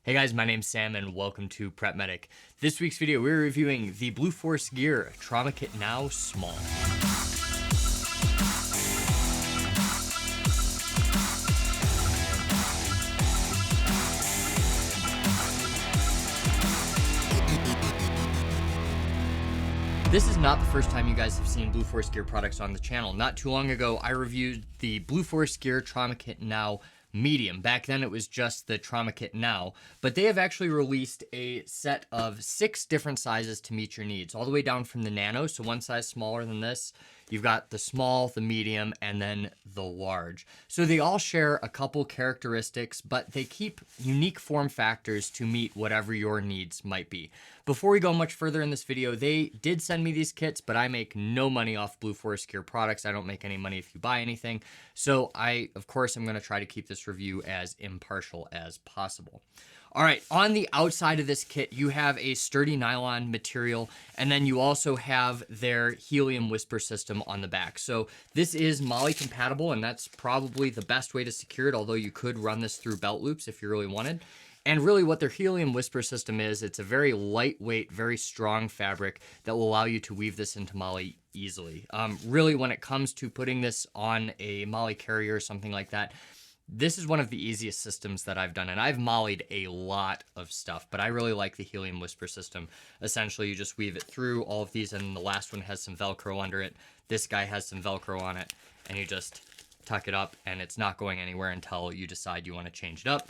Hey guys, my name's Sam and welcome to Prep Medic. This week's video, we're reviewing the Blue Force Gear Trauma Kit Now Small. This is not the first time you guys have seen Blue Force Gear products on the channel. Not too long ago, I reviewed the Blue Force Gear Trauma Kit Now Medium. Back then it was just the Trauma Kit Now, but they have actually released a set of 6 different sizes to meet your needs, all the way down from the nano, so one size smaller than this. You've got the small, the medium, and then the large. So they all share a couple characteristics, but they keep unique form factors to meet whatever your needs might be. Before we go much further in this video, they did send me these kits, but I make no money off Blue Force Gear products. I don't make any money if you buy anything. So of course, I'm going to try to keep this review as impartial as possible. All right, on the outside of this kit, you have a sturdy nylon material, and then you also have their helium whisper system on the back. So this is MOLLE compatible, and that's probably the best way to secure it, although you could run this through belt loops if you really wanted. And really what their helium whisper system is, it's a very lightweight, very strong fabric that will allow you to weave this into MOLLE easily. Really, when it comes to putting this on a MOLLE carrier or something like that, this is one of the easiest systems that I've done, and I've MOLLE'd a lot of stuff, but I really like the helium whisper system. Essentially, you just weave it through all of these, and the last one has some Velcro under it. This guy has some Velcro on it, and you just tuck it up, and it's not going anywhere until you decide you want to change it up.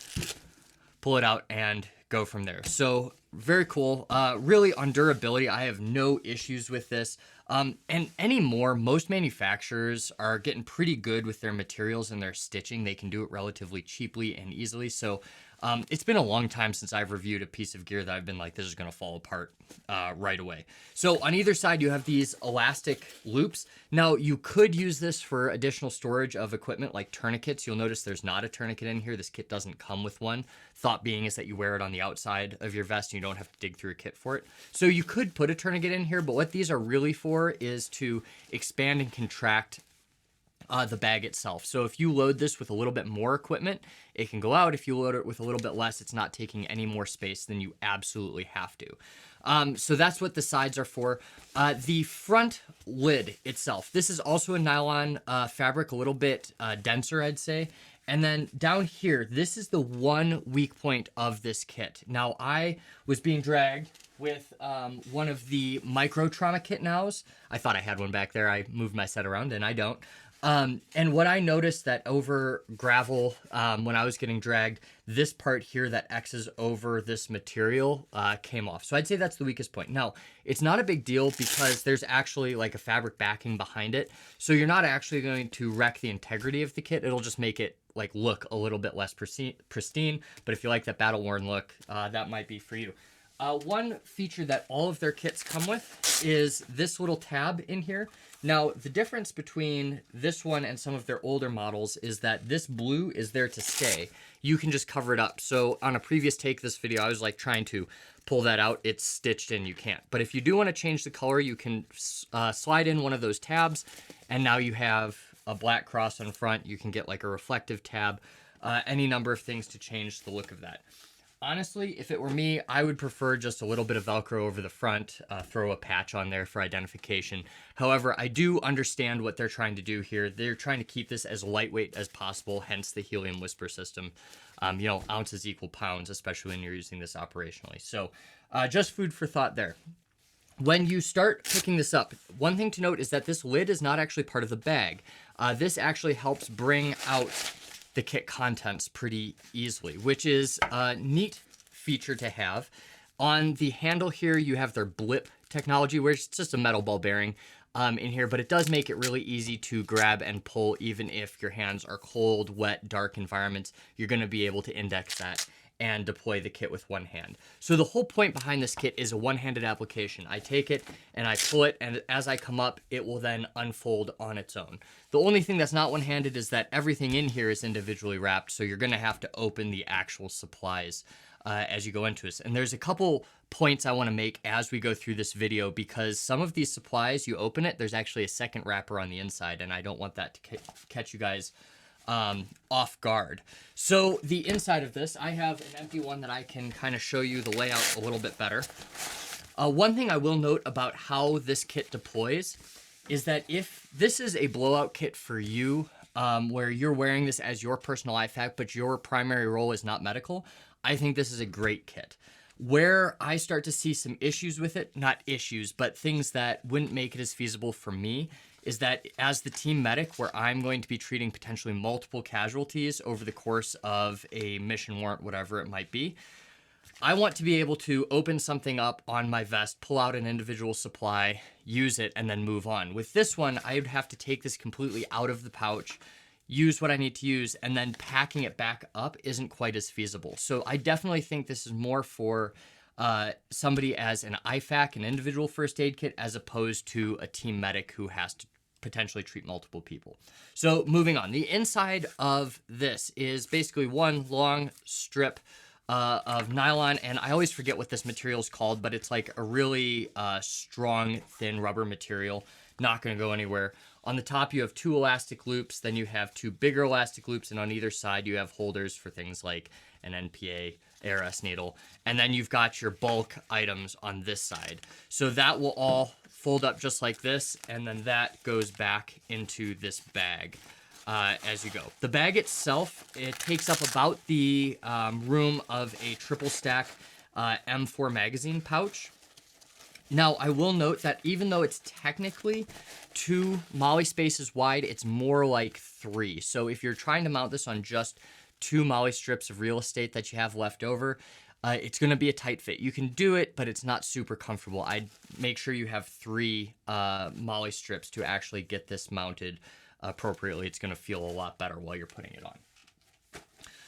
Pull it out and go from there. So very cool. Really, on durability, I have no issues with this. And anymore, most manufacturers are getting pretty good with their materials and their stitching. They can do it relatively cheaply and easily. So it's been a long time since I've reviewed a piece of gear that I've been like, this is going to fall apart right away. So on either side, you have these elastic loops. Now, you could use this for additional storage of equipment like tourniquets. You'll notice there's not a tourniquet in here. This kit doesn't come with one. Thought being is that you wear it on the outside of your vest and you don't have to dig through a kit for it. So you could put a tourniquet in here, but what these are really for is to expand and contract the bag itself. So if you load this with a little bit more equipment, it can go out. If you load it with a little bit less, it's not taking any more space than you absolutely have to. So that's what the sides are for. The front lid itself, this is also a nylon fabric, a little bit denser, I'd say. And then down here, this is the one weak point of this kit. Now, I was being dragged with one of the micro trauma kit nows. I thought I had one back there. I moved my set around and I don't. And what I noticed that over gravel, when I was getting dragged, this part here that X's over this material came off. So I'd say that's the weakest point. Now, it's not a big deal because there's actually like a fabric backing behind it. So you're not actually going to wreck the integrity of the kit. It'll just make it like look a little bit less pristine. But if you like that battle-worn look, that might be for you. One feature that all of their kits come with is this little tab in here. Now, the difference between this one and some of their older models is that this blue is there to stay. You can just cover it up. So on a previous take of this video, I was like trying to pull that out. It's stitched in, you can't. But if you do want to change the color, you can slide in one of those tabs, and now you have a black cross on front. You can get like a reflective tab, any number of things to change the look of that. Honestly, if it were me, I would prefer just a little bit of Velcro over the front, throw a patch on there for identification. However, I do understand what they're trying to do here. They're trying to keep this as lightweight as possible, hence the helium whisper system. You know, ounces equal pounds, especially when you're using this operationally. So just food for thought there. When you start picking this up, one thing to note is that this lid is not actually part of the bag. This actually helps bring out the kit contents pretty easily, which is a neat feature to have. On the handle here, you have their blip technology, where it's just a metal ball bearing in here, but it does make it really easy to grab and pull. Even if your hands are cold, wet, dark environments, you're gonna be able to index that and deploy the kit with one hand. So the whole point behind this kit is a one-handed application. I take it and I pull it, and as I come up, it will then unfold on its own. The only thing that's not one-handed is that everything in here is individually wrapped, so you're gonna have to open the actual supplies as you go into this. And there's a couple points I wanna make as we go through this video, because some of these supplies, you open it, there's actually a second wrapper on the inside, and I don't want that to catch you guys off guard. So the inside of this, I have an empty one that I can kind of show you the layout a little bit better. One thing I will note about how this kit deploys is that if this is a blowout kit for you, where you're wearing this as your personal IFAK, but your primary role is not medical, I think this is a great kit. Where I start to see some issues with it, not issues, but things that wouldn't make it as feasible for me, is that as the team medic, where I'm going to be treating potentially multiple casualties over the course of a mission warrant, whatever it might be, I want to be able to open something up on my vest, pull out an individual supply, use it, and then move on. With this one, I would have to take this completely out of the pouch, use what I need to use, and then packing it back up isn't quite as feasible. So I definitely think this is more for somebody as an IFAK, an individual first aid kit, as opposed to a team medic who has to potentially treat multiple people. So moving on, the inside of this is basically one long strip of nylon, and I always forget what this material is called, but it's like a really strong, thin rubber material, not going to go anywhere. On the top, you have 2 elastic loops, then you have 2 bigger elastic loops, and on either side, you have holders for things like an NPA, ARS needle, and then you've got your bulk items on this side. So that will all fold up just like this, and then that goes back into this bag. As you go. The bag itself, it takes up about the room of a triple stack M4 magazine pouch. Now, I will note that even though it's technically 2 MOLLE spaces wide, it's more like 3. So if you're trying to mount this on just 2 MOLLE strips of real estate that you have left over, it's going to be a tight fit. You can do it, but it's not super comfortable. I'd make sure you have 3 MOLLE strips to actually get this mounted appropriately. It's going to feel a lot better while you're putting it on.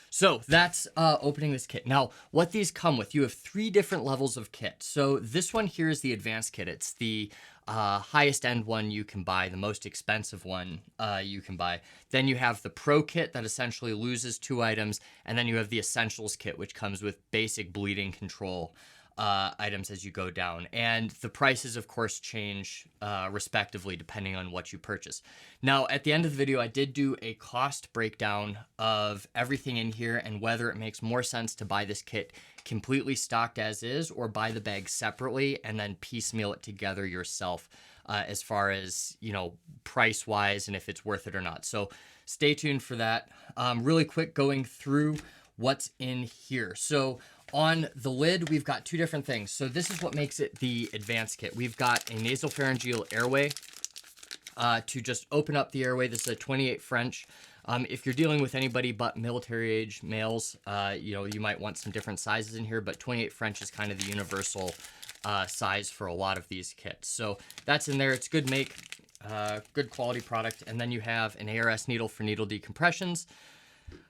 So that's opening this kit. Now, what these come with, you have 3 different levels of kit. So this one here is the advanced kit. It's the highest end one you can buy, the most expensive one you can buy. Then you have the pro kit that essentially loses 2 items. And then you have the essentials kit, which comes with basic bleeding control items as you go down. And the prices, of course, change respectively depending on what you purchase. Now, at the end of the video, I did do a cost breakdown of everything in here and whether it makes more sense to buy this kit completely stocked as is or buy the bag separately and then piecemeal it together yourself as far as, you know, price-wise and if it's worth it or not. So stay tuned for that. Really quick, going through what's in here. So on the lid, we've got 2 different things. So this is what makes it the advanced kit. We've got a nasopharyngeal airway to just open up the airway. This is a 28 French. If you're dealing with anybody but military age males, you know, you might want some different sizes in here, but 28 French is kind of the universal size for a lot of these kits. So that's in there. It's good make, good quality product. And then you have an ARS needle for needle decompressions.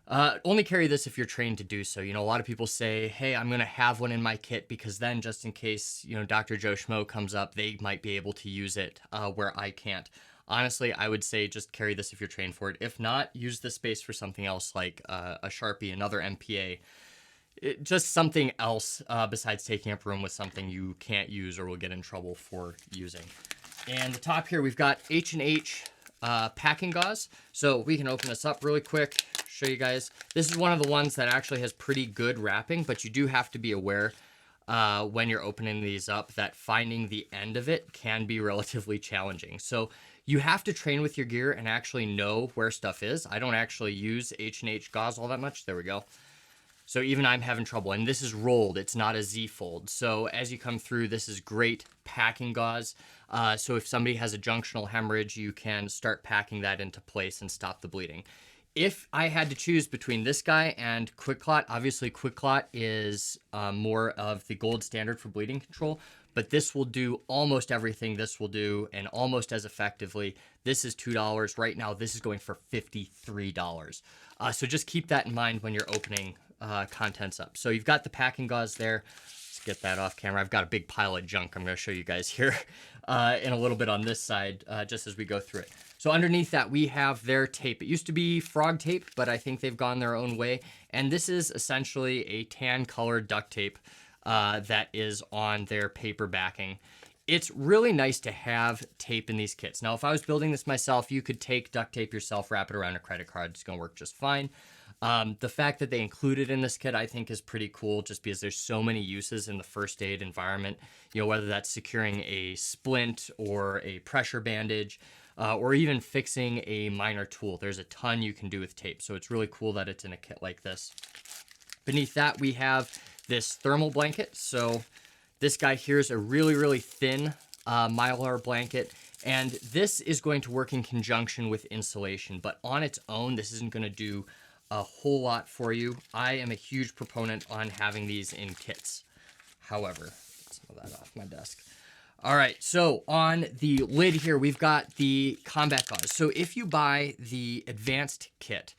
Only carry this if you're trained to do so. You know, a lot of people say, hey, I'm going to have one in my kit because then just in case, you know, Dr. Joe Schmo comes up, they might be able to use it where I can't. Honestly, I would say just carry this if you're trained for it. If not, use the space for something else like a Sharpie, another MPA, just something else besides taking up room with something you can't use or will get in trouble for using. And the top here, we've got H&H packing gauze. So we can open this up really quick, show you guys. This is one of the ones that actually has pretty good wrapping, but you do have to be aware when you're opening these up that finding the end of it can be relatively challenging. So you have to train with your gear and actually know where stuff is. I don't actually use H&H gauze all that much. There we go. So even I'm having trouble. And this is rolled. It's not a Z fold. So as you come through, this is great packing gauze. So if somebody has a junctional hemorrhage, you can start packing that into place and stop the bleeding. If I had to choose between this guy and Quick Clot, obviously Quick Clot is more of the gold standard for bleeding control, but this will do almost everything this will do and almost as effectively. This is $2. Right now, this is going for $53. So just keep that in mind when you're opening contents up. So you've got the packing gauze there. Let's get that off camera. I've got a big pile of junk I'm going to show you guys here in a little bit on this side just as we go through it. So underneath that, we have their tape. It used to be frog tape, but I think they've gone their own way. And this is essentially a tan colored duct tape that is on their paper backing. It's really nice to have tape in these kits. Now, if I was building this myself, you could take duct tape yourself, wrap it around a credit card. It's going to work just fine. The fact that they include it in this kit, I think, is pretty cool just because there's so many uses in the first aid environment, you know, whether that's securing a splint or a pressure bandage, or even fixing a minor tool. There's a ton you can do with tape. So it's really cool that it's in a kit like this. Beneath that, we have this thermal blanket. So this guy here is a really, really thin Mylar blanket. And this is going to work in conjunction with insulation. But on its own, this isn't going to do a whole lot for you. I am a huge proponent on having these in kits. However, let's move that off my desk. All right, so on the lid here, we've got the combat gauze. So if you buy the advanced kit,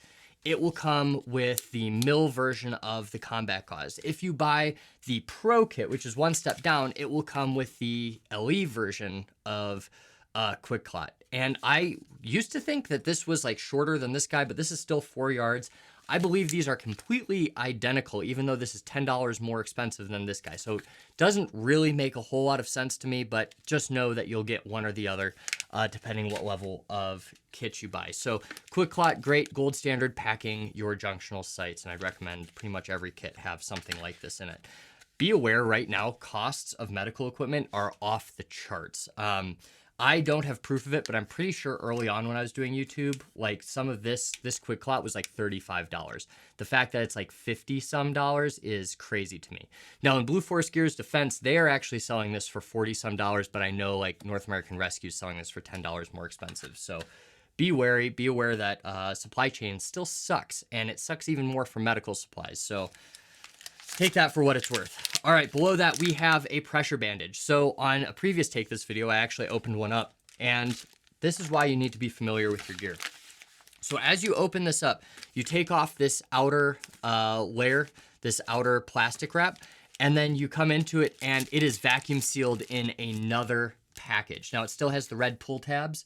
it will come with the mill version of the combat gauze. If you buy the pro kit, which is one step down, it will come with the LE version of Quick Clot. And I used to think that this was like shorter than this guy, but this is still 4 yards. I believe these are completely identical, even though this is $10 more expensive than this guy. So it doesn't really make a whole lot of sense to me, but just know that you'll get one or the other, depending what level of kit you buy. So Quick Clot, great gold standard packing your junctional sites, and I'd recommend pretty much every kit have something like this in it. Be aware right now, costs of medical equipment are off the charts. I don't have proof of it, but I'm pretty sure early on when I was doing YouTube, like some of this Quick Clot was like $35. The fact that it's like 50 some dollars is crazy to me. Now in Blue Force Gear's defense, they are actually selling this for 40 some dollars, but I know like North American Rescue is selling this for $10 more expensive. So be wary, be aware that supply chain still sucks, and it sucks even more for medical supplies. So take that for what it's worth. All right, below that, we have a pressure bandage. So on a previous Take This video, I actually opened one up, and this is why you need to be familiar with your gear. So as you open this up, you take off this outer layer, this outer plastic wrap, and then you come into it, and it is vacuum sealed in another package. Now, it still has the red pull tabs,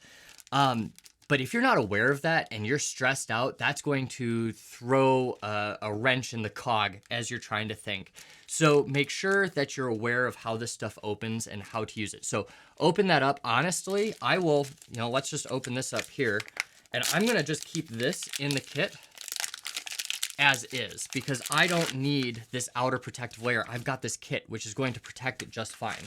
but if you're not aware of that and you're stressed out, that's going to throw a wrench in the cog as you're trying to think. So make sure that you're aware of how this stuff opens and how to use it. So open that up. Honestly, I will, let's just open this up here. And I'm going to just keep this in the kit as is, because I don't need this outer protective layer. I've got this kit, which is going to protect it just fine.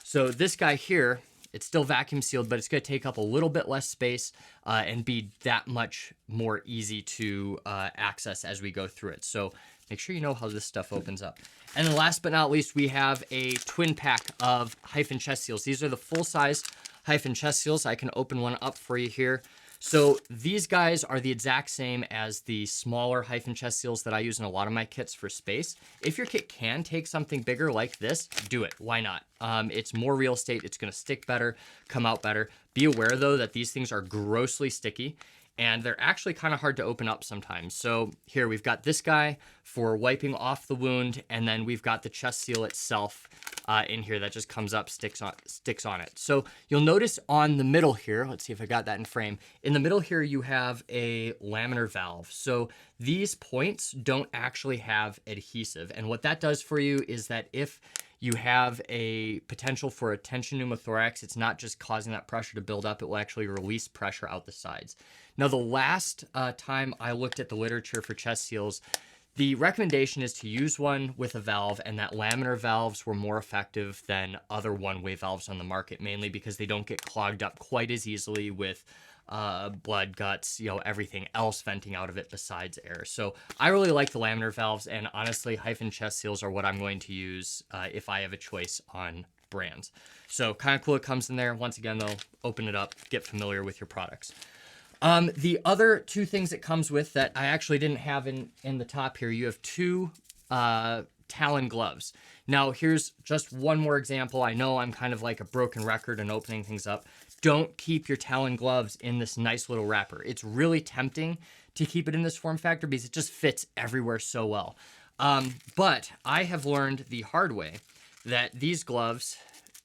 So this guy here, it's still vacuum sealed, but it's going to take up a little bit less space and be that much more easy to access as we go through it. So make sure you know how this stuff opens up. And then last but not least, we have a twin pack of Hyphen chest seals. These are the full-size Hyphen chest seals. I can open one up for you here. So these guys are the exact same as the smaller Hyphen chest seals that I use in a lot of my kits for space. If your kit can take something bigger like this, do it. Why not? It's more real estate. It's going to stick better, come out better. Be aware, though, that these things are grossly sticky, and they're actually kind of hard to open up sometimes. So here we've got this guy for wiping off the wound, and then we've got the chest seal itself in here that just comes up, sticks on it. So you'll notice on the middle here, let's see if I got that in frame. In the middle here, you have a laminar valve. So these points don't actually have adhesive. And what that does for you is that if you have a potential for a tension pneumothorax, it's not just causing that pressure to build up, it will actually release pressure out the sides. Now, the last time I looked at the literature for chest seals, the recommendation is to use one with a valve, and that laminar valves were more effective than other one-way valves on the market, mainly because they don't get clogged up quite as easily with blood, guts, everything else venting out of it besides air. So I really like the laminar valves, and honestly, Hyphen chest seals are what I'm going to use if I have a choice on brands. So kind of cool it comes in there. Once again, though, open it up, get familiar with your products. The other two things it comes with that I actually didn't have in the top here, you have two Talon gloves. Now, here's just one more example. I know I'm kind of like a broken record in opening things up. Don't keep your Talon gloves in this nice little wrapper. It's really tempting to keep it in this form factor because it just fits everywhere so well. But I have learned the hard way that these gloves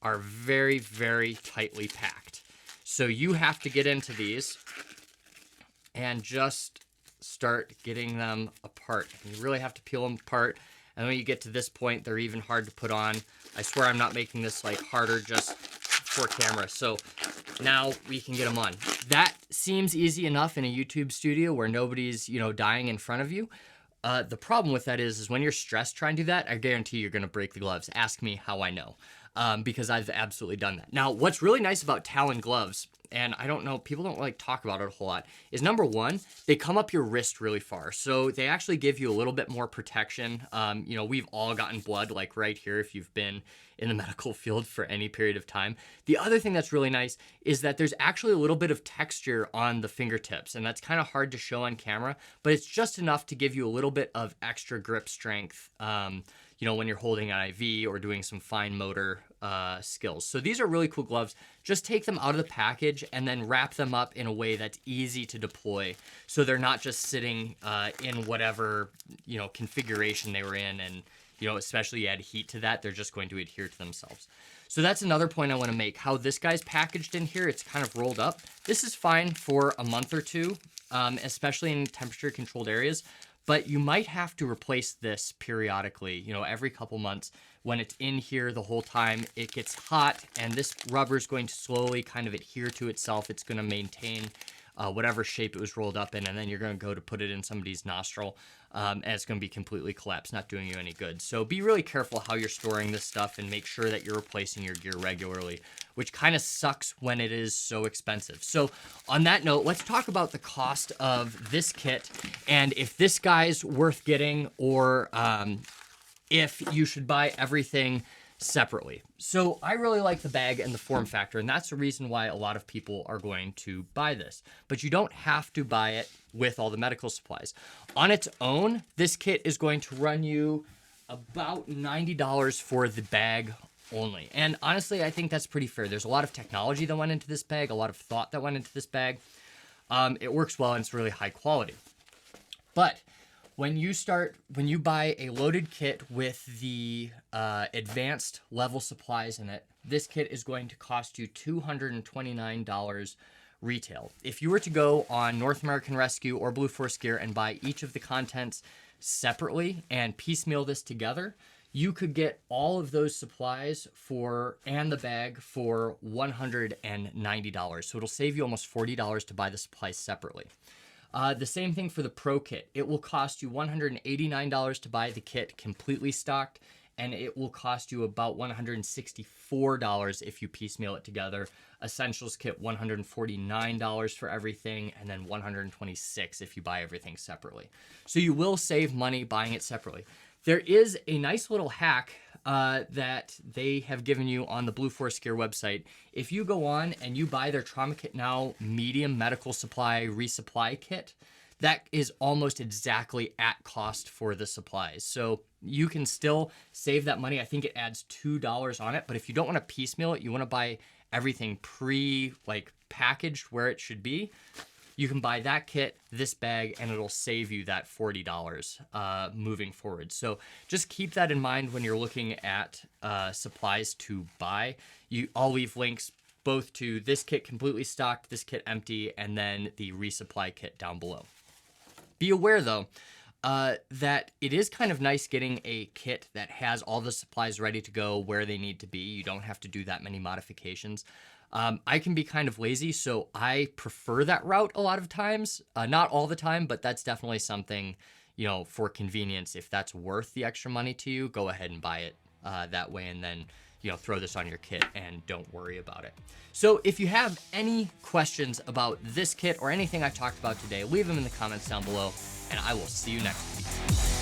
are very, very tightly packed. So you have to get into these and just start getting them apart. You really have to peel them apart. And when you get to this point, they're even hard to put on. I swear I'm not making this like harder just before camera. So now we can get them on. That seems easy enough in a YouTube studio where nobody's, you know, dying in front of you. The problem with that is when you're stressed trying to do that, I guarantee you're going to break the gloves. Ask me how I know, because I've absolutely done that. Now, what's really nice about Talon Gloves, and I don't know, people don't like talk about it a whole lot, is number one, they come up your wrist really far. So they actually give you a little bit more protection. You know, we've all gotten blood like right here if you've been in the medical field for any period of time. The other thing that's really nice is that there's actually a little bit of texture on the fingertips, and that's kind of hard to show on camera, but it's just enough to give you a little bit of extra grip strength, you know, when you're holding an IV or doing some fine motor skills. So these are really cool gloves. Just take them out of the package and then wrap them up in a way that's easy to deploy. So they're not just sitting in whatever, you know, configuration they were in, and, you know, especially add heat to that, they're just going to adhere to themselves. So that's another point I want to make. How this guy's packaged in here, it's kind of rolled up. This is fine for a month or two, especially in temperature controlled areas. But you might have to replace this periodically, you know, every couple months. When it's in here the whole time, it gets hot, and this rubber is going to slowly kind of adhere to itself. It's going to maintain whatever shape it was rolled up in, and then you're going to go to put it in somebody's nostril, and it's going to be completely collapsed, not doing you any good. So be really careful how you're storing this stuff and make sure that you're replacing your gear regularly, which kind of sucks when it is so expensive. So on that note, let's talk about the cost of this kit and if this guy's worth getting, or if you should buy everything separately. So I really like the bag and the form factor, and that's the reason why a lot of people are going to buy this. But you don't have to buy it with all the medical supplies. On its own, this kit is going to run you about $90 for the bag only. And honestly, I think that's pretty fair. There's a lot of technology that went into this bag, a lot of thought that went into this bag. It works well, and it's really high quality. But when you buy a loaded kit with the advanced level supplies in it, this kit is going to cost you $229 retail. If you were to go on North American Rescue or Blue Force Gear and buy each of the contents separately and piecemeal this together, you could get all of those supplies and the bag for $190. So it'll save you almost $40 to buy the supplies separately. The same thing for the Pro Kit. It will cost you $189 to buy the kit completely stocked, and it will cost you about $164 if you piecemeal it together. Essentials Kit, $149 for everything, and then $126 if you buy everything separately. So you will save money buying it separately. There is a nice little hack that they have given you on the Blue Force Gear website. If you go on and you buy their Trauma Kit Now medium medical supply resupply kit, that is almost exactly at cost for the supplies. So you can still save that money. I think it adds $2 on it, but if you don't want to piecemeal it, you want to buy everything packaged where it should be, you can buy that kit, this bag, and it'll save you that $40 moving forward. So just keep that in mind when you're looking at supplies to buy. I'll leave links both to this kit completely stocked, this kit empty, and then the resupply kit down below. Be aware, though, that it is kind of nice getting a kit that has all the supplies ready to go where they need to be. You don't have to do that many modifications. I can be kind of lazy, so I prefer that route a lot of times. Not all the time, but that's definitely something, you know, for convenience. If that's worth the extra money to you, go ahead and buy it that way, and then, you know, throw this on your kit and don't worry about it. So if you have any questions about this kit or anything I talked about today, leave them in the comments down below, and I will see you next week.